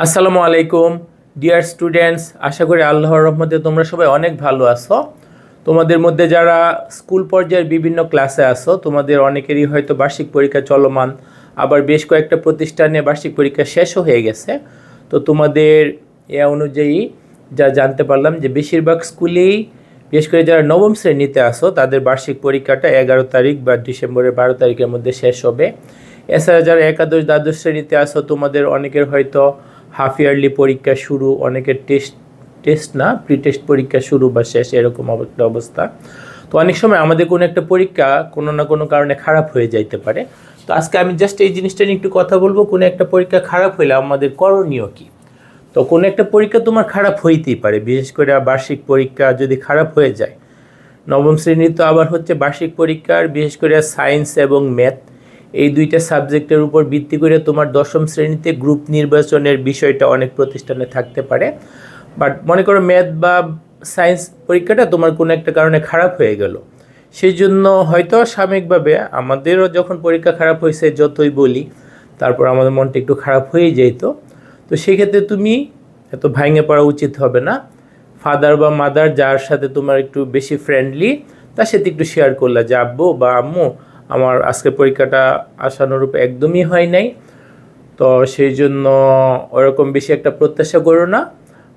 আসসালামু আলাইকুম dear students, আশা করি আল্লাহর রহমতে তোমরা সবাই অনেক ভালো আছো। তোমাদের মধ্যে যারা স্কুল পর্যায়ের বিভিন্ন ক্লাসে আছো, তোমাদের অনেকেরই হয়তো বার্ষিক পরীক্ষা চলমান, আবার বেশ কয়েকটা প্রতিষ্ঠানে বার্ষিক পরীক্ষা শেষও হয়ে গেছে। তো তোমাদের এ অনুযায়ী যা জানতে পারলাম যে বেশিরভাগ স্কুলেই, বিশেষ করে যারা নবম শ্রেণীতে আসো, তাদের বার্ষিক পরীক্ষাটা 11 তারিখ বা ডিসেম্বরের 12 তারিখের মধ্যে শেষ হবে। এছাড়া যারা একাদশ দ্বাদশ শ্রেণীতে আসো, তোমাদের অনেকের হয়তো হাফ ইয়ারলি পরীক্ষা শুরু, অনেকের প্রি টেস্ট পরীক্ষা শুরু বা শেষ, এরকম একটা অবস্থা। তো অনেক সময় আমাদের কোনো একটা পরীক্ষা কোনো না কোনো কারণে খারাপ হয়ে যাইতে পারে। তো আজকে আমি জাস্ট এই জিনিসটা নিয়ে একটু কথা বলবো, কোনো একটা পরীক্ষা খারাপ হইলে আমাদের করণীয় কী। তো কোনো একটা পরীক্ষা তোমার খারাপ হইতেই পারে, বিশেষ করে বার্ষিক পরীক্ষা যদি খারাপ হয়ে যায়। নবম শ্রেণীর তো আবার হচ্ছে বার্ষিক পরীক্ষার, বিশেষ করে সায়েন্স এবং ম্যাথ, এই দুইটা সাবজেক্টের উপর ভিত্তি করে তোমার দশম শ্রেণীতে গ্রুপ নির্বাচনের বিষয়টা অনেক প্রতিষ্ঠানে থাকতে পারে। বাট মনে করো ম্যাথ বা সায়েন্স পরীক্ষাটা তোমার কোনো একটা কারণে খারাপ হয়ে গেল, সেই জন্য হয়তো সাময়িকভাবে আমাদেরও যখন পরীক্ষা খারাপ হয়েছে যতই বলি, তারপর আমাদের মনটা একটু খারাপ হয়ে যেত। তো সেক্ষেত্রে তুমি এত ভাঙে পড়া উচিত হবে না। ফাদার বা মাদার যার সাথে তোমার একটু বেশি ফ্রেন্ডলি, তার সাথে একটু শেয়ার করলা যে আব্বু বা আম্মু, আমার আজকের পরীক্ষাটা আশানুরূপ একদমই হয় নাই, তো সেই জন্য ওরকম বেশি একটা প্রত্যাশা করো না।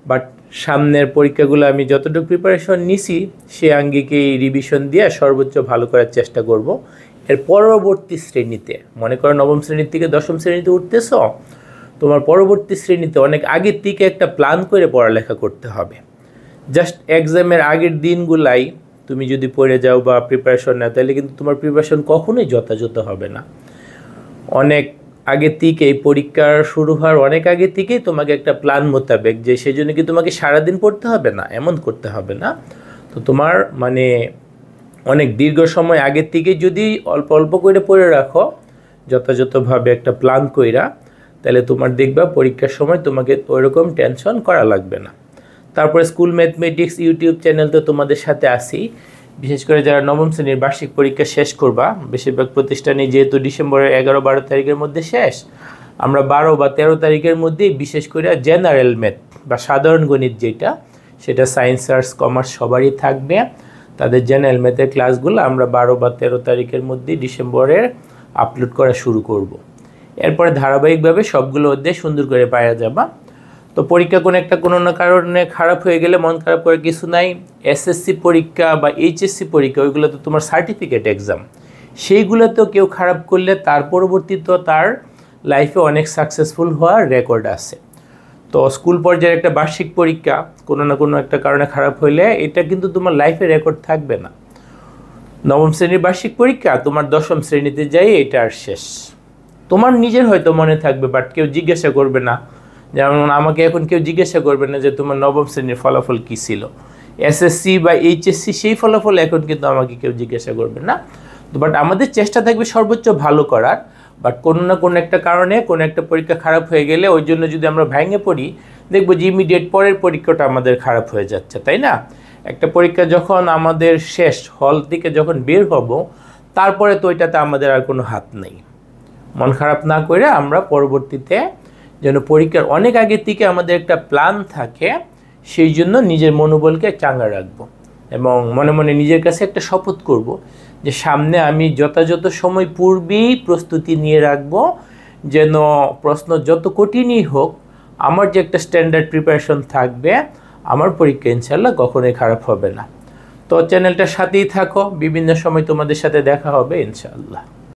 বাট সামনের পরীক্ষাগুলো আমি যতটুকু প্রিপারেশন নিছি সে আঙ্গিকেই রিভিশন দিয়ে সর্বোচ্চ ভালো করার চেষ্টা করব। এর পরবর্তী শ্রেণীতে, মনে করো নবম শ্রেণীর থেকে দশম শ্রেণীতে উঠতেছ, তোমার পরবর্তী শ্রেণীতে অনেক আগের থেকে একটা প্ল্যান করে পড়ালেখা করতে হবে। জাস্ট এক্সামের আগের দিনগুলাই তুমি যদি পড়ে যাও বা প্রিপারেশন নাও, তাহলে কিন্তু তোমার প্রিপারেশন কখনোই যথাযথ হবে না। অনেক আগে থেকেই, পরীক্ষার শুরু হওয়ার অনেক আগে থেকেই তোমাকে একটা প্ল্যান মোতাবেক, যে সেই জন্য কি তোমাকে সারাদিন পড়তে হবে না, এমন করতে হবে না। তো তোমার মানে অনেক দীর্ঘ সময় আগের থেকে যদি অল্প অল্প করে পড়ে রাখো, যথাযথভাবে একটা প্ল্যান কইরা, তাহলে তোমার দেখবা পরীক্ষার সময় তোমাকে ওইরকম টেনশন করা লাগবে না। তারপরে স্কুল ম্যাথমেটিক্স ইউটিউব চ্যানেল তো তোমাদের সাথে আসি, বিশেষ করে যারা নবম শ্রেণীর বার্ষিক পরীক্ষা শেষ করবা, বেশিরভাগ প্রতিষ্ঠানে যেহেতু ডিসেম্বরের 11-12 তারিখের মধ্যে শেষ, আমরা 12 বা 13 তারিখের মধ্যেই বিশেষ করে জেনারেল ম্যাথ বা সাধারণ গণিত যেটা, সেটা সায়েন্স আর্টস কমার্স সবারই থাকবে। তাদের জেনারেল ম্যাথের ক্লাসগুলো আমরা 12 বা 13 তারিখের মধ্যেই ডিসেম্বরের আপলোড করা শুরু করব। এরপরে ধারাবাহিকভাবে সবগুলো অধ্যায় সুন্দর করে পাওয়া যাবা। তো পরীক্ষা কোনো না কারণে খারাপ হয়ে গেলে মন খারাপ করার কিছু নাই। এসএসসি পরীক্ষা বা এইচএসসি পরীক্ষা, ওইগুলো তো তোমার সার্টিফিকেট এক্সাম, সেইগুলোতেও কেউ খারাপ করলে তার পরবর্তীতে তার লাইফে অনেক সাকসেসফুল হওয়ার রেকর্ড আছে। তো স্কুল পর্যায়ের একটা বার্ষিক পরীক্ষা কোনো না কোনো একটা কারণে খারাপ হইলে এটা কিন্তু তোমার লাইফে রেকর্ড থাকবে না। নবম শ্রেণীর বার্ষিক পরীক্ষা তোমার দশম শ্রেণীতে যাই এটা আর শেষ। তোমার নিজের হয়তো মনে থাকবে, বাট কেউ জিজ্ঞাসা করবে না। যেমন আমাকে এখন কেউ জিজ্ঞাসা করবে না যে তোমার নবম শ্রেণীর ফলাফল কী ছিল। এসএসসি বা এইচএসসি সেই ফলাফল এখন কিন্তু আমাকে কেউ জিজ্ঞাসা করবে না। বাট আমাদের চেষ্টা থাকবে সর্বোচ্চ ভালো করার। বাট কোনো না কোনো একটা কারণে কোনো একটা পরীক্ষা খারাপ হয়ে গেলে ওই জন্য যদি আমরা ভেঙে পড়ি, দেখবো যে ইমিডিয়েট পরের পরীক্ষাটা আমাদের খারাপ হয়ে যাচ্ছে, তাই না? একটা পরীক্ষা যখন আমাদের শেষ, হল থেকে যখন বের হব, তারপরে তো ওইটাতে আমাদের আর কোনো হাত নেই। মন খারাপ না করে আমরা পরবর্তীতে যেন পরীক্ষার অনেক আগে থেকে আমাদের একটা প্ল্যান থাকে, সেই জন্য নিজের মনোবলকে চাঙ্গা রাখবো এবং মনে মনে নিজের কাছে একটা শপথ করব যে সামনে আমি যথাযথ সময় পূর্বেই প্রস্তুতি নিয়ে রাখবো, যেন প্রশ্ন যত কঠিনই হোক, আমার যে একটা স্ট্যান্ডার্ড প্রিপারেশন থাকবে, আমার পরীক্ষা ইনশাল্লাহ কখনোই খারাপ হবে না। তো চ্যানেলটার সাথেই থাকো, বিভিন্ন সময় তোমাদের সাথে দেখা হবে ইনশাআল্লাহ।